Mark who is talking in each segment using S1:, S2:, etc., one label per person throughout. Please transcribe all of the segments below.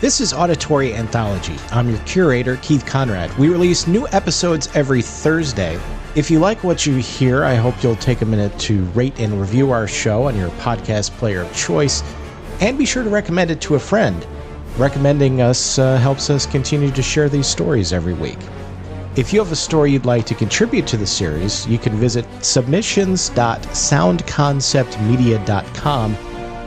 S1: This is Auditory Anthology. I'm your curator, Keith Conrad. We release new episodes every Thursday. If you like what you hear, I hope you'll take a minute to rate and review our show on your podcast player of choice, and be sure to recommend it to a friend. Recommending us helps us continue to share these stories every week. If you have a story you'd like to contribute to the series, you can visit submissions.soundconceptmedia.com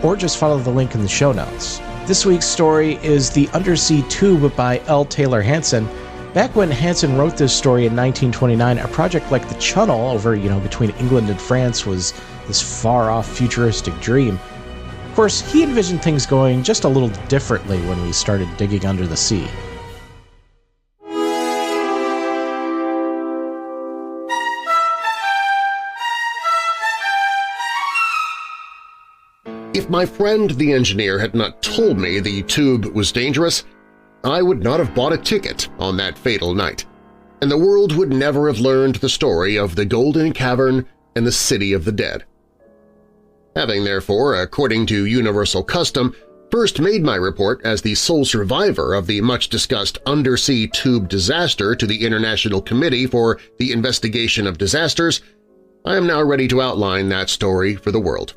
S1: or just follow the link in the show notes. This week's story is The Undersea Tube by L. Taylor Hansen. Back when Hansen wrote this story in 1929, a project like the Chunnel over, between England and France was this far-off futuristic dream. Of course, he envisioned things going just a little differently when we started digging under the sea.
S2: If my friend the engineer had not told me the tube was dangerous, I would not have bought a ticket on that fatal night, and the world would never have learned the story of the Golden Cavern and the City of the Dead. Having therefore, according to universal custom, first made my report as the sole survivor of the much-discussed Undersea Tube disaster to the International Committee for the Investigation of Disasters, I am now ready to outline that story for the world.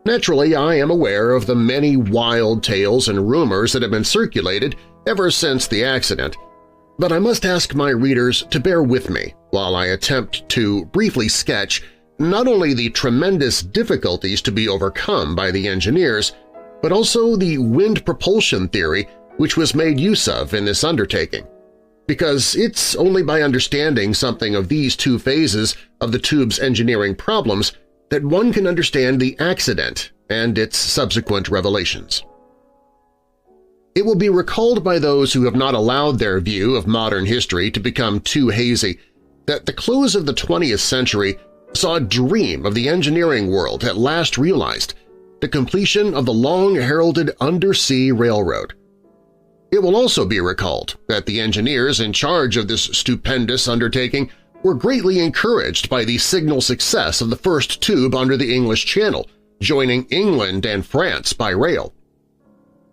S2: Naturally, I am aware of the many wild tales and rumors that have been circulated ever since the accident, but I must ask my readers to bear with me while I attempt to briefly sketch not only the tremendous difficulties to be overcome by the engineers, but also the wind propulsion theory which was made use of in this undertaking, because it's only by understanding something of these two phases of the tube's engineering problems that one can understand the accident and its subsequent revelations. It will be recalled by those who have not allowed their view of modern history to become too hazy that the close of the 20th century saw a dream of the engineering world at last realized, the completion of the long-heralded undersea railroad. It will also be recalled that the engineers in charge of this stupendous undertaking were greatly encouraged by the signal success of the first tube under the English Channel, joining England and France by rail.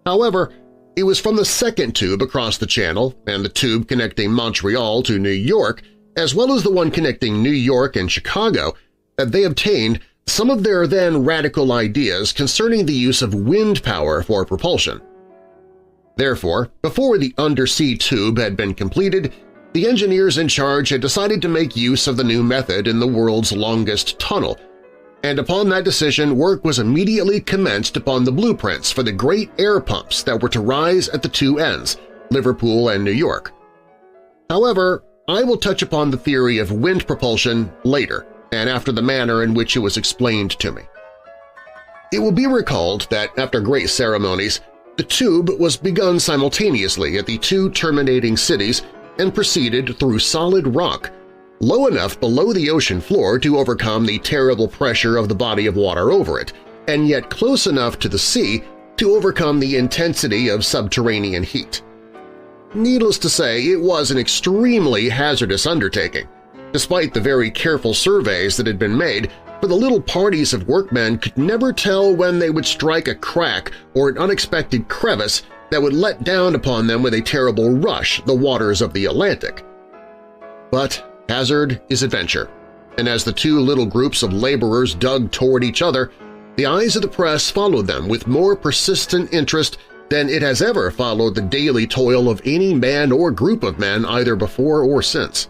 S2: However, it was from the second tube across the Channel and the tube connecting Montreal to New York, as well as the one connecting New York and Chicago, that they obtained some of their then radical ideas concerning the use of wind power for propulsion. Therefore, before the Undersea Tube had been completed, the engineers in charge had decided to make use of the new method in the world's longest tunnel, and upon that decision work was immediately commenced upon the blueprints for the great air pumps that were to rise at the two ends, Liverpool and New York. However, I will touch upon the theory of wind propulsion later and after the manner in which it was explained to me. It will be recalled that after great ceremonies, the tube was begun simultaneously at the two terminating cities and proceeded through solid rock, low enough below the ocean floor to overcome the terrible pressure of the body of water over it, and yet close enough to the sea to overcome the intensity of subterranean heat. Needless to say, it was an extremely hazardous undertaking, despite the very careful surveys that had been made, for the little parties of workmen could never tell when they would strike a crack or an unexpected crevice that would let down upon them with a terrible rush the waters of the Atlantic. But hazard is adventure, and as the two little groups of laborers dug toward each other, the eyes of the press followed them with more persistent interest than it has ever followed the daily toil of any man or group of men either before or since.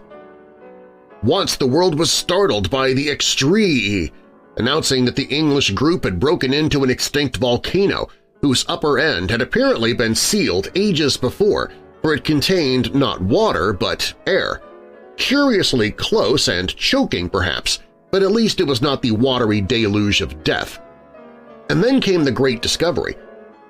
S2: Once the world was startled by the extree, announcing that the English group had broken into an extinct volcano whose upper end had apparently been sealed ages before, for it contained not water but air. Curiously close and choking perhaps, but at least it was not the watery deluge of death. And then came the great discovery.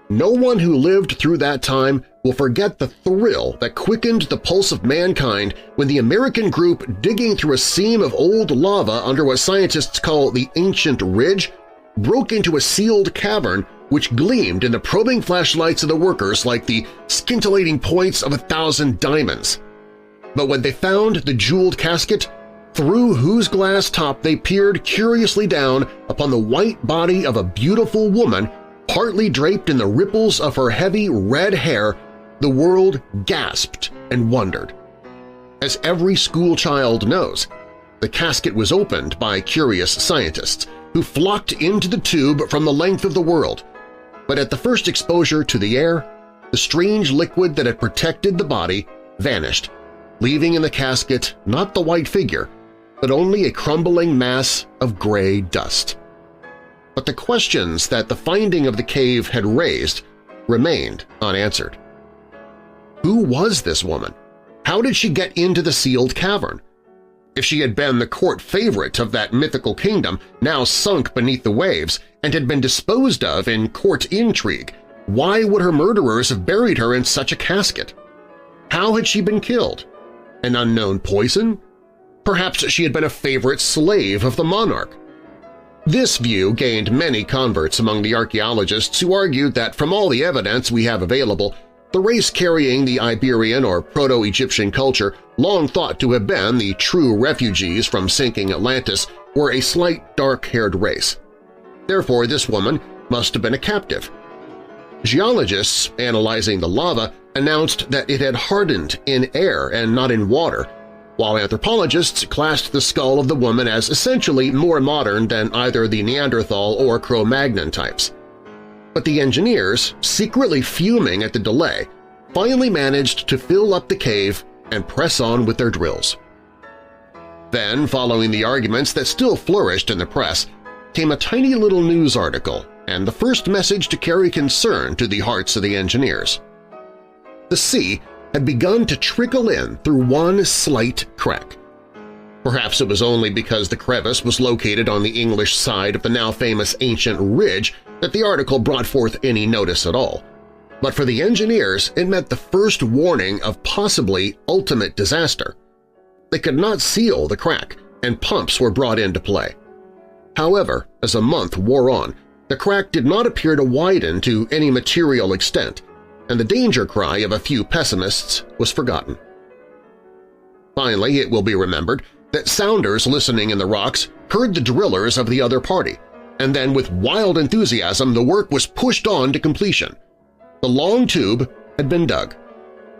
S2: No one who lived through that time will forget the thrill that quickened the pulse of mankind when the American group digging through a seam of old lava under what scientists call the Ancient Ridge broke into a sealed cavern which gleamed in the probing flashlights of the workers like the scintillating points of 1,000 diamonds. But when they found the jeweled casket, through whose glass top they peered curiously down upon the white body of a beautiful woman, partly draped in the ripples of her heavy red hair, the world gasped and wondered. As every schoolchild knows, the casket was opened by curious scientists who flocked into the tube from the length of the world, but at the first exposure to the air, the strange liquid that had protected the body vanished, leaving in the casket not the white figure, but only a crumbling mass of gray dust. But the questions that the finding of the cave had raised remained unanswered. Who was this woman? How did she get into the sealed cavern? If she had been the court favorite of that mythical kingdom, now sunk beneath the waves, and had been disposed of in court intrigue, why would her murderers have buried her in such a casket? How had she been killed? An unknown poison? Perhaps she had been a favorite slave of the monarch. This view gained many converts among the archaeologists who argued that from all the evidence we have available, the race carrying the Iberian or Proto-Egyptian culture, long thought to have been the true refugees from sinking Atlantis, were a slight dark-haired race. Therefore, this woman must have been a captive. Geologists analyzing the lava announced that it had hardened in air and not in water, while anthropologists classed the skull of the woman as essentially more modern than either the Neanderthal or Cro-Magnon types. But the engineers, secretly fuming at the delay, finally managed to fill up the cave and press on with their drills. Then, following the arguments that still flourished in the press, came a tiny little news article and the first message to carry concern to the hearts of the engineers. The sea had begun to trickle in through one slight crack. Perhaps it was only because the crevice was located on the English side of the now famous ancient ridge that the article brought forth any notice at all. But for the engineers, it meant the first warning of possibly ultimate disaster. They could not seal the crack, and pumps were brought into play. However, as a month wore on, the crack did not appear to widen to any material extent, and the danger cry of a few pessimists was forgotten. Finally, it will be remembered that sounders listening in the rocks heard the drillers of the other party, and then with wild enthusiasm the work was pushed on to completion. The long tube had been dug.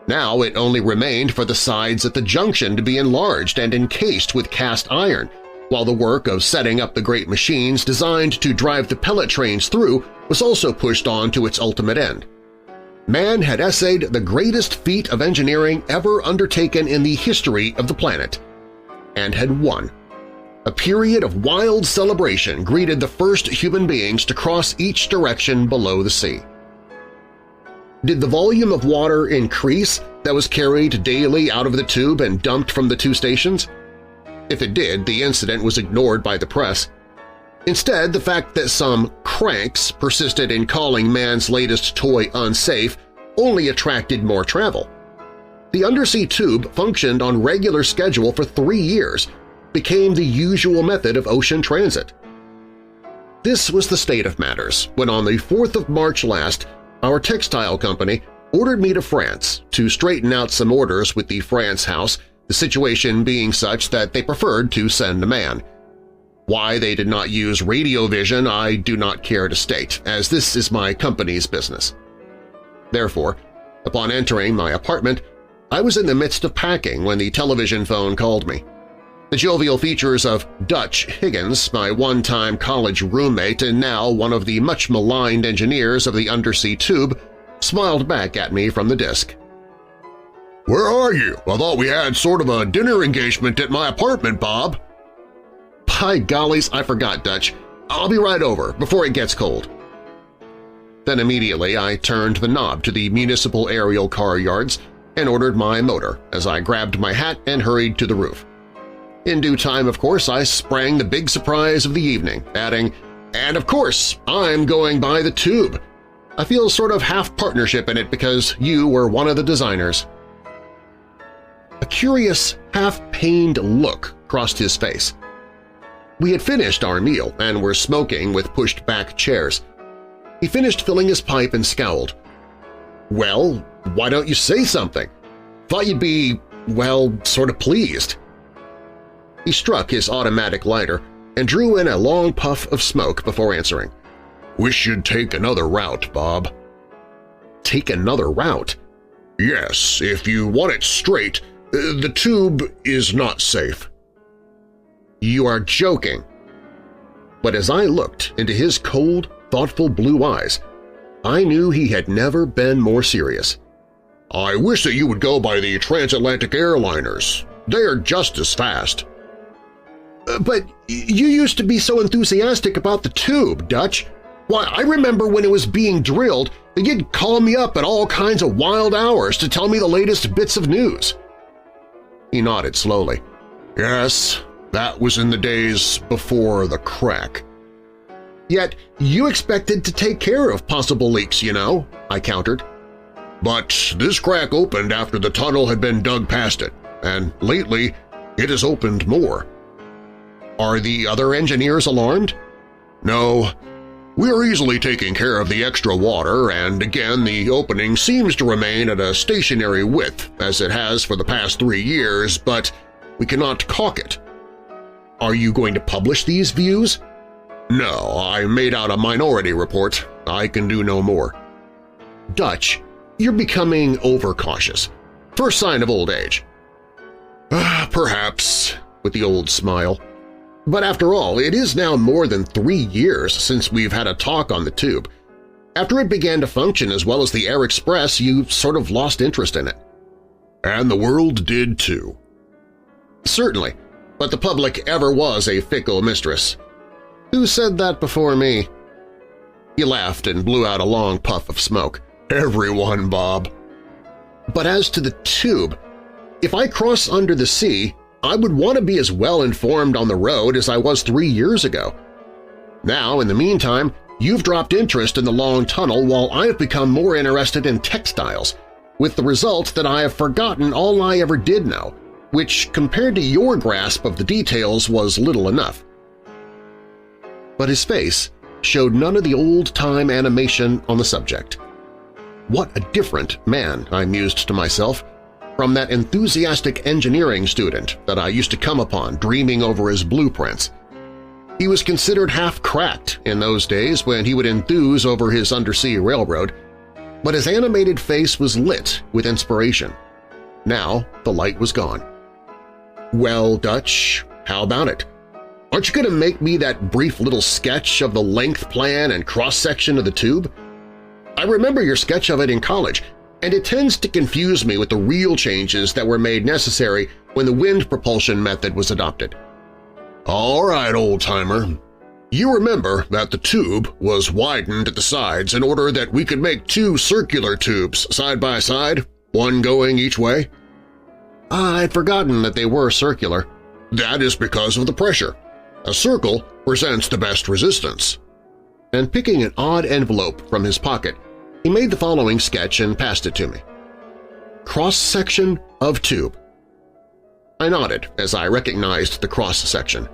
S2: Now it only remained for the sides at the junction to be enlarged and encased with cast iron, while the work of setting up the great machines designed to drive the pellet trains through was also pushed on to its ultimate end. Man had essayed the greatest feat of engineering ever undertaken in the history of the planet, and had won. A period of wild celebration greeted the first human beings to cross each direction below the sea. Did the volume of water increase that was carried daily out of the tube and dumped from the two stations? If it did, the incident was ignored by the press. Instead, the fact that some cranks persisted in calling man's latest toy unsafe only attracted more travel. The Undersea Tube functioned on regular schedule for 3 years, became the usual method of ocean transit. This was the state of matters when on the 4th of March last, our textile company ordered me to France to straighten out some orders with the France house, the situation being such that they preferred to send a man. Why they did not use radio vision I do not care to state, as this is my company's business. Therefore, upon entering my apartment, I was in the midst of packing when the television phone called me. The jovial features of Dutch Higgins, my one-time college roommate and now one of the much-maligned engineers of the Undersea Tube, smiled back at me from the disk. "Where are you? I thought we had sort of a dinner engagement at my apartment, Bob." "By gollies, I forgot, Dutch. I'll be right over before it gets cold." Then immediately I turned the knob to the municipal aerial car yards and ordered my motor as I grabbed my hat and hurried to the roof. In due time, of course, I sprang the big surprise of the evening, adding, "And of course, I'm going by the tube. I feel sort of half-partnership in it because you were one of the designers." A curious, half-pained look crossed his face. We had finished our meal and were smoking with pushed-back chairs. He finished filling his pipe and scowled. "Well, why don't you say something? Thought you'd be, well, sort of pleased." He struck his automatic lighter and drew in a long puff of smoke before answering. Wish you'd take another route, Bob."
S1: Take another route?
S2: Yes, if you want it straight, the tube is not safe.
S1: You are joking. But as I looked into his cold, thoughtful blue eyes, I knew he had never been more serious.
S2: I wish that you would go by the transatlantic airliners. They are just as fast.
S1: But you used to be so enthusiastic about the tube, Dutch. Why, I remember when it was being drilled, you'd call me up at all kinds of wild hours to tell me the latest bits of news. He nodded slowly.
S2: Yes, that was in the days before the crack.
S1: Yet you expected to take care of possible leaks, you know, I countered.
S2: But this crack opened after the tunnel had been dug past it, and lately it has opened more.
S1: Are the other engineers alarmed?
S2: No. We're easily taking care of the extra water, and again the opening seems to remain at a stationary width as it has for the past 3 years, but we cannot caulk it.
S1: Are you going to publish these views?
S2: No, I made out a minority report. I can do no more.
S1: Dutch, you're becoming overcautious. First sign of old age.
S2: Perhaps,
S1: with the old smile. But after all, it is now more than 3 years since we've had a talk on the tube. After it began to function as well as the Air Express, you sort of lost interest in it.
S2: And the world did too.
S1: Certainly, but the public ever was a fickle mistress. Who said that before me? He laughed and blew out a long puff of smoke.
S2: Everyone, Bob.
S1: But as to the tube, if I cross under the sea, I would want to be as well informed on the road as I was 3 years ago. Now, in the meantime, you've dropped interest in the long tunnel while I've become more interested in textiles, with the result that I have forgotten all I ever did know, which compared to your grasp of the details was little enough. But his face showed none of the old-time animation on the subject. What a different man, I mused to myself, from that enthusiastic engineering student that I used to come upon dreaming over his blueprints. He was considered half-cracked in those days when he would enthuse over his undersea railroad, but his animated face was lit with inspiration. Now the light was gone. Well, Dutch, how about it? Aren't you going to make me that brief little sketch of the length plan and cross-section of the tube? I remember your sketch of it in college, and it tends to confuse me with the real changes that were made necessary when the wind propulsion method was adopted.
S2: All right, old-timer. You remember that the tube was widened at the sides in order that we could make 2 circular tubes side by side, one going each way?
S1: I'd forgotten that they were circular.
S2: That is because of the pressure. A circle presents the best resistance.
S1: And picking an odd envelope from his pocket, he made the following sketch and passed it to me. Cross-section of tube. I nodded as I recognized the cross-section.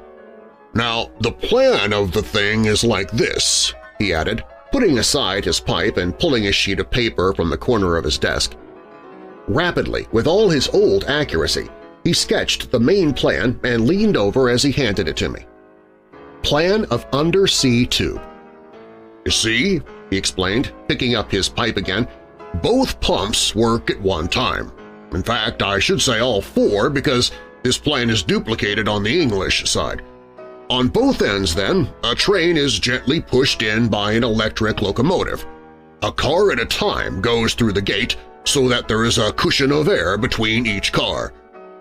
S2: Now, the plan of the thing is like this, he added,
S1: putting aside his pipe and pulling a sheet of paper from the corner of his desk. Rapidly, with all his old accuracy, he sketched the main plan and leaned over as he handed it to me. Plan of Undersea Tube.
S2: You see, he explained, picking up his pipe again, both pumps work at one time. In fact, I should say all 4 because this plan is duplicated on the English side. On both ends, then, a train is gently pushed in by an electric locomotive. A car at a time goes through the gate so that there is a cushion of air between each car.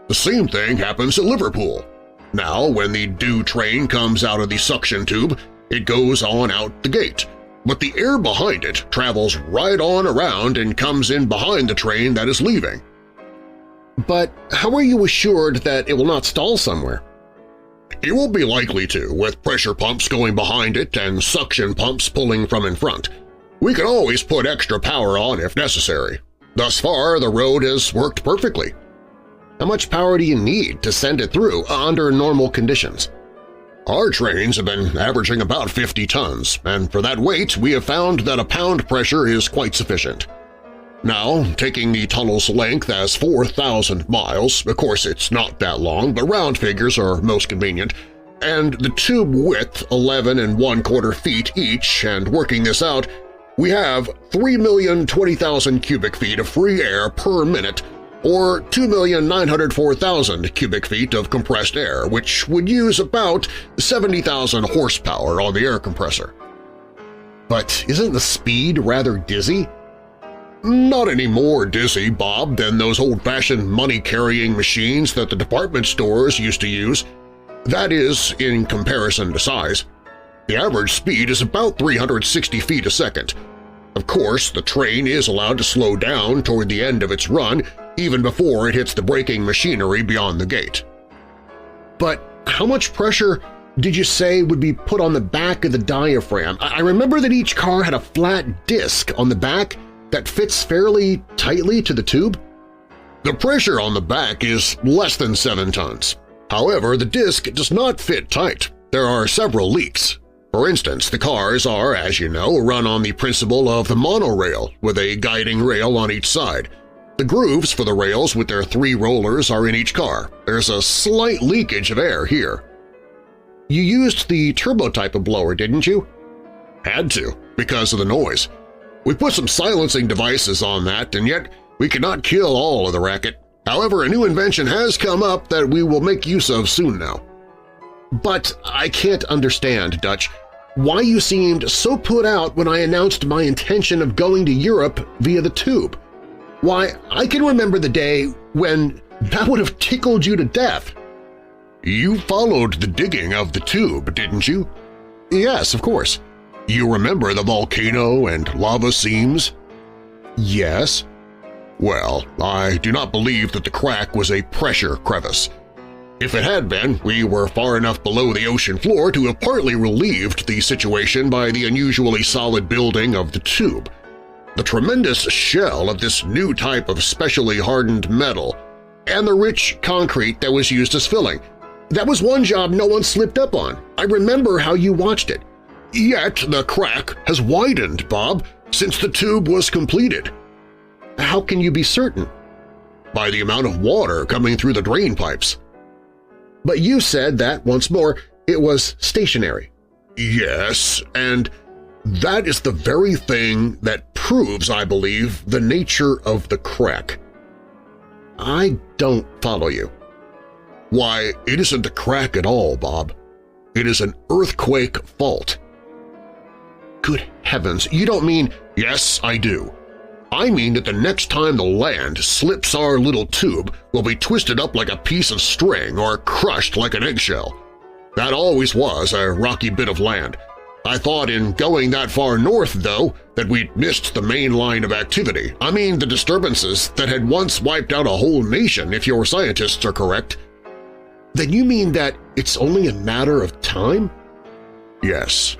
S2: The same thing happens at Liverpool. Now, when the due train comes out of the suction tube, it goes on out the gate, but the air behind it travels right on around and comes in behind the train that is leaving.
S1: But how are you assured that it will not stall somewhere?
S2: It will be likely to, with pressure pumps going behind it and suction pumps pulling from in front. We can always put extra power on if necessary. Thus far, the road has worked perfectly.
S1: How much power do you need to send it through under normal conditions?
S2: Our trains have been averaging about 50 tons, and for that weight we have found that a pound pressure is quite sufficient. Now, taking the tunnel's length as 4,000 miles, of course it's not that long, but round figures are most convenient, and the tube width 11 1/4 feet each, and working this out, we have 3,020,000 cubic feet of free air per minute, or 2,904,000 cubic feet of compressed air, which would use about 70,000 horsepower on the air compressor. But isn't the speed rather dizzy? Not any more dizzy, Bob, than those old-fashioned money-carrying machines that the department stores used to use. That is, in comparison to size. The average speed is about 360 feet a second. Of course, the train is allowed to slow down toward the end of its run, even before it hits the braking machinery beyond the gate. But how much pressure did you say would be put on the back of the diaphragm? I remember that each car had a flat disc on the back that fits fairly tightly to the tube. The pressure on the back is less than 7 tons. However, the disc does not fit tight. There are several leaks. For instance, the cars are, as you know, run on the principle of the monorail, with a guiding rail on each side. The grooves for the rails with their 3 rollers are in each car. There's a slight leakage of air here. You used the turbo type of blower, didn't you? Had to, because of the noise. We put some silencing devices on that, and yet we could not kill all of the racket. However, a new invention has come up that we will make use of soon now. But I can't understand, Dutch, why you seemed so put out when I announced my intention of going to Europe via the tube. Why, I can remember the day when that would have tickled you to death. You followed the digging of the tube, didn't you? Yes, of course. You remember the volcano and lava seams? Yes. Well, I do not believe that the crack was a pressure crevice. If it had been, we were far enough below the ocean floor to have partly relieved the situation by the unusually solid building of the tube. The tremendous shell of this new type of specially hardened metal, and the rich concrete that was used as filling. That was one job no one slipped up on. I remember how you watched it. Yet the crack has widened, Bob, since the tube was completed. How can you be certain? By the amount of water coming through the drain pipes. But you said that, once more, it was stationary. Yes, and that is the very thing that proves, I believe, the nature of the crack. I don't follow you. Why, it isn't a crack at all, Bob. It is an earthquake fault. Good heavens, you don't mean… Yes, I do. I mean that the next time the land slips our little tube, we'll be twisted up like a piece of string or crushed like an eggshell. That always was a rocky bit of land. I thought in going that far north, though, that we'd missed the main line of activity. I mean the disturbances that had once wiped out a whole nation, if your scientists are correct. Then you mean that it's only a matter of time? Yes,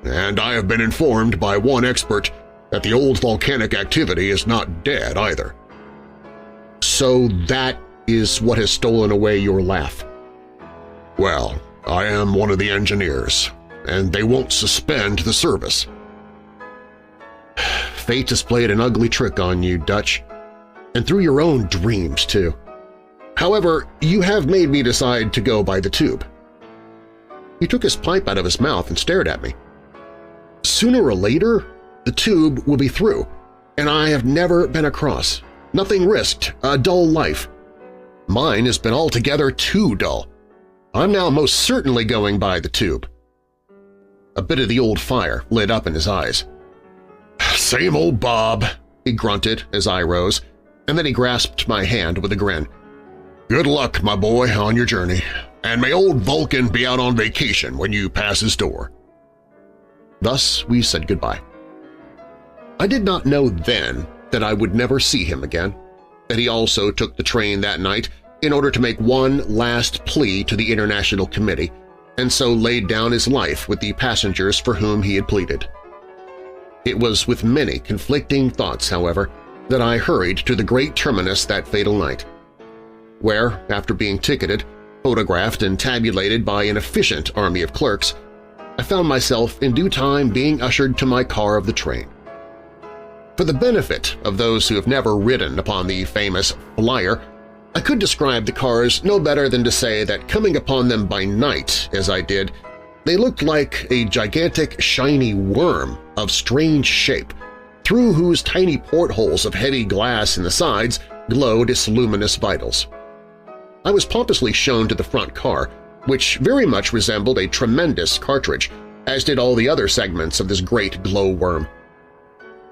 S2: and I have been informed by one expert that the old volcanic activity is not dead either. So that is what has stolen away your laugh? Well, I am one of the engineers, and they won't suspend the service. Fate has played an ugly trick on you, Dutch, and through your own dreams, too. However, you have made me decide to go by the tube. He took his pipe out of his mouth and stared at me. Sooner or later, the tube will be through, and I have never been across. Nothing risked, a dull life. Mine has been altogether too dull. I'm now most certainly going by the tube. A bit of the old fire lit up in his eyes. Same old Bob, he grunted as I rose, and then he grasped my hand with a grin. Good luck, my boy, on your journey, and may old Vulcan be out on vacation when you pass his door. Thus we said goodbye. I did not know then that I would never see him again, that he also took the train that night in order to make one last plea to the International Committee, and so laid down his life with the passengers for whom he had pleaded. It was with many conflicting thoughts, however, that I hurried to the great terminus that fatal night, where, after being ticketed, photographed, and tabulated by an efficient army of clerks, I found myself in due time being ushered to my car of the train. For the benefit of those who have never ridden upon the famous Flyer, I could describe the cars no better than to say that coming upon them by night, as I did, they looked like a gigantic shiny worm of strange shape, through whose tiny portholes of heavy glass in the sides glowed its luminous vitals. I was pompously shown to the front car, which very much resembled a tremendous cartridge, as did all the other segments of this great glowworm.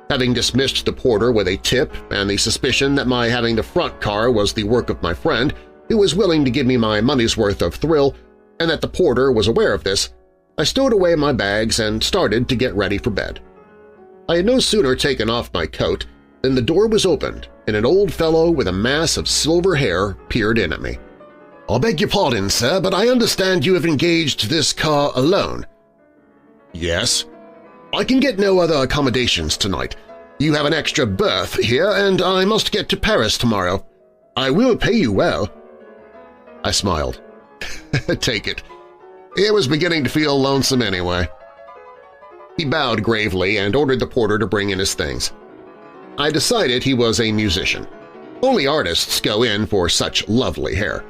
S2: Having dismissed the porter with a tip and the suspicion that my having the front car was the work of my friend, who was willing to give me my money's worth of thrill, and that the porter was aware of this, I stowed away my bags and started to get ready for bed. I had no sooner taken off my coat than the door was opened and an old fellow with a mass of silver hair peered in at me. "I beg your pardon, sir, but I understand you have engaged this car alone." "Yes." "I can get no other accommodations tonight. You have an extra berth here, and I must get to Paris tomorrow. I will pay you well." I smiled. Take it. It was beginning to feel lonesome anyway. He bowed gravely and ordered the porter to bring in his things. I decided he was a musician. Only artists go in for such lovely hair.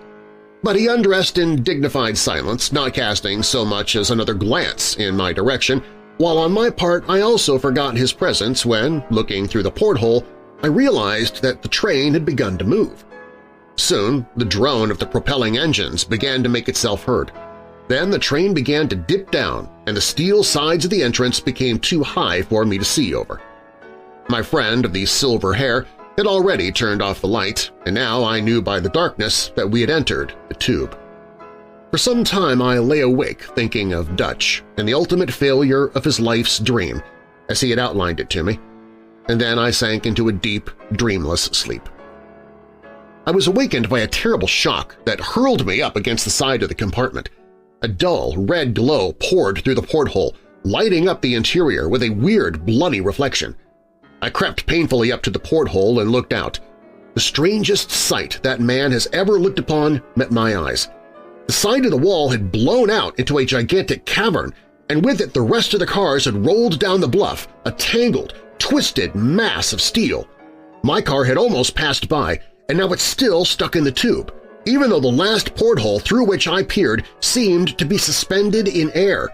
S2: But he undressed in dignified silence, not casting so much as another glance in my direction, while on my part I also forgot his presence when, looking through the porthole, I realized that the train had begun to move. Soon the drone of the propelling engines began to make itself heard. Then the train began to dip down, and the steel sides of the entrance became too high for me to see over. My friend of the silver hair had already turned off the light, and now I knew by the darkness that we had entered the tube. For some time I lay awake thinking of Dutch and the ultimate failure of his life's dream, as he had outlined it to me, and then I sank into a deep, dreamless sleep. I was awakened by a terrible shock that hurled me up against the side of the compartment. A dull, red glow poured through the porthole, lighting up the interior with a weird, bloody reflection. I crept painfully up to the porthole and looked out. The strangest sight that man has ever looked upon met my eyes. The side of the wall had blown out into a gigantic cavern, and with it the rest of the cars had rolled down the bluff, a tangled, twisted mass of steel. My car had almost passed by, and now it's still stuck in the tube, even though the last porthole through which I peered seemed to be suspended in air.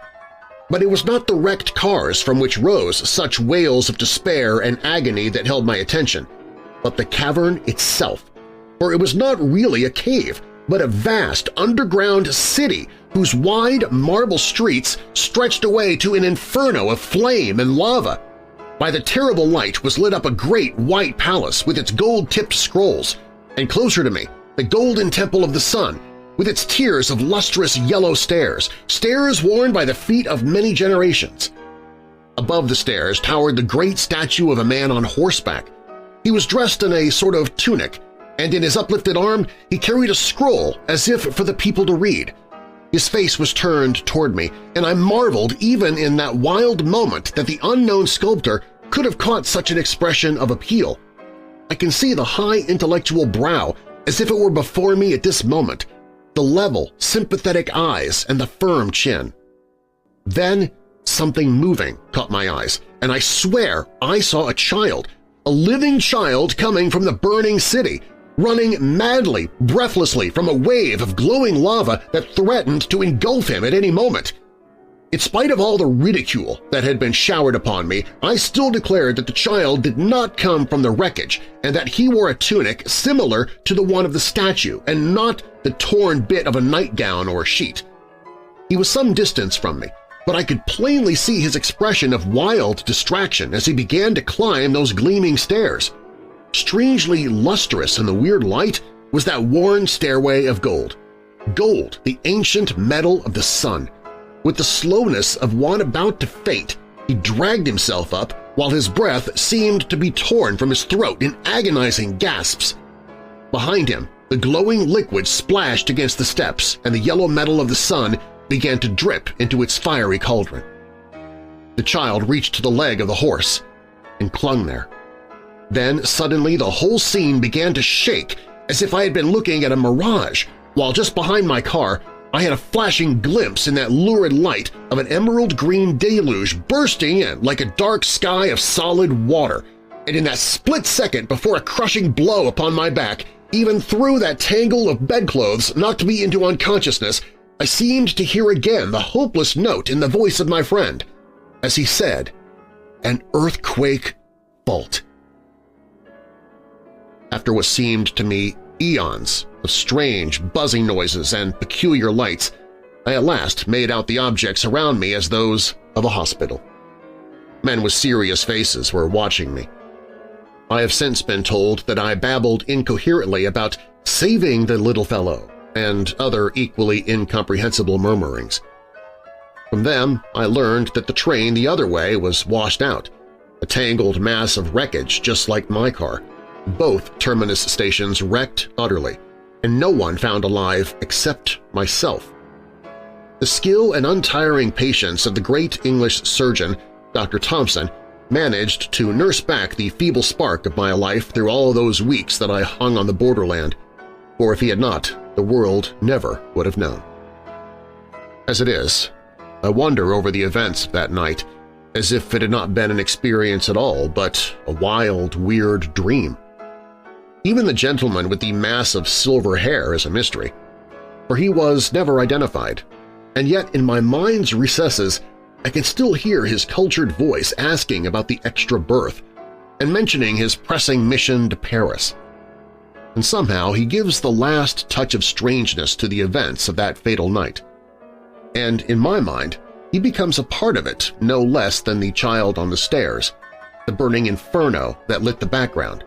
S2: But it was not the wrecked cars from which rose such wails of despair and agony that held my attention, but the cavern itself, for it was not really a cave, but a vast underground city whose wide marble streets stretched away to an inferno of flame and lava. By the terrible light was lit up a great white palace with its gold-tipped scrolls, and closer to me, the Golden Temple of the Sun, with its tiers of lustrous yellow stairs, stairs worn by the feet of many generations. Above the stairs towered the great statue of a man on horseback. He was dressed in a sort of tunic, and in his uplifted arm he carried a scroll as if for the people to read. His face was turned toward me, and I marveled even in that wild moment that the unknown sculptor could have caught such an expression of appeal. I can see the high intellectual brow as if it were before me at this moment, the level, sympathetic eyes and the firm chin. Then something moving caught my eyes, and I swear I saw a child, a living child coming from the burning city, running madly, breathlessly from a wave of glowing lava that threatened to engulf him at any moment. In spite of all the ridicule that had been showered upon me, I still declared that the child did not come from the wreckage and that he wore a tunic similar to the one of the statue and not the torn bit of a nightgown or a sheet. He was some distance from me, but I could plainly see his expression of wild distraction as he began to climb those gleaming stairs. Strangely lustrous in the weird light was that worn stairway of gold. Gold, the ancient metal of the sun. With the slowness of one about to faint, he dragged himself up while his breath seemed to be torn from his throat in agonizing gasps. Behind him, the glowing liquid splashed against the steps and the yellow metal of the sun began to drip into its fiery cauldron. The child reached to the leg of the horse and clung there. Then suddenly the whole scene began to shake as if I had been looking at a mirage, while just behind my car I had a flashing glimpse in that lurid light of an emerald-green deluge bursting in like a dark sky of solid water, and in that split second before a crushing blow upon my back, Even through that tangle of bedclothes knocked me into unconsciousness, I seemed to hear again the hopeless note in the voice of my friend, as he said, "An earthquake fault." After what seemed to me eons of strange buzzing noises and peculiar lights, I at last made out the objects around me as those of a hospital. Men with serious faces were watching me. I have since been told that I babbled incoherently about saving the little fellow and other equally incomprehensible murmurings. From them, I learned that the train the other way was washed out, a tangled mass of wreckage just like my car. Both terminus stations wrecked utterly, and no one found alive except myself. The skill and untiring patience of the great English surgeon, Dr. Thompson, managed to nurse back the feeble spark of my life through all those weeks that I hung on the borderland, for if he had not, the world never would have known. As it is, I wonder over the events of that night, as if it had not been an experience at all, but a wild, weird dream. Even the gentleman with the mass of silver hair is a mystery, for he was never identified, and yet in my mind's recesses I can still hear his cultured voice asking about the extra berth and mentioning his pressing mission to Paris. And somehow he gives the last touch of strangeness to the events of that fatal night. And in my mind, he becomes a part of it no less than the child on the stairs, the burning inferno that lit the background,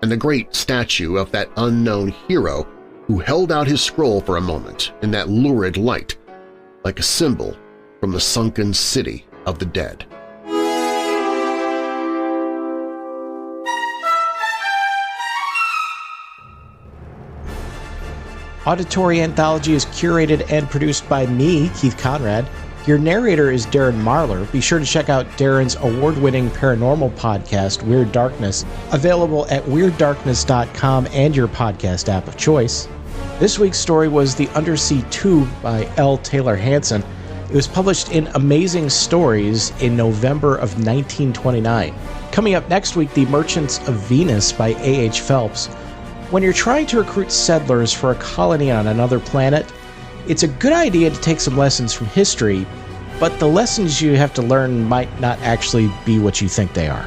S2: and the great statue of that unknown hero who held out his scroll for a moment in that lurid light, like a symbol from the sunken city of the dead.
S1: Auditory Anthology is curated and produced by me, Keith Conrad. Your narrator is Darren Marlar. Be sure to check out Darren's award-winning paranormal podcast, Weird Darkness, available at WeirdDarkness.com and your podcast app of choice. This week's story was The Undersea Tube by L. Taylor Hansen. It was published in Amazing Stories in November of 1929. Coming up next week, The Merchants of Venus by A.H. Phelps. When you're trying to recruit settlers for a colony on another planet, it's a good idea to take some lessons from history, but the lessons you have to learn might not actually be what you think they are.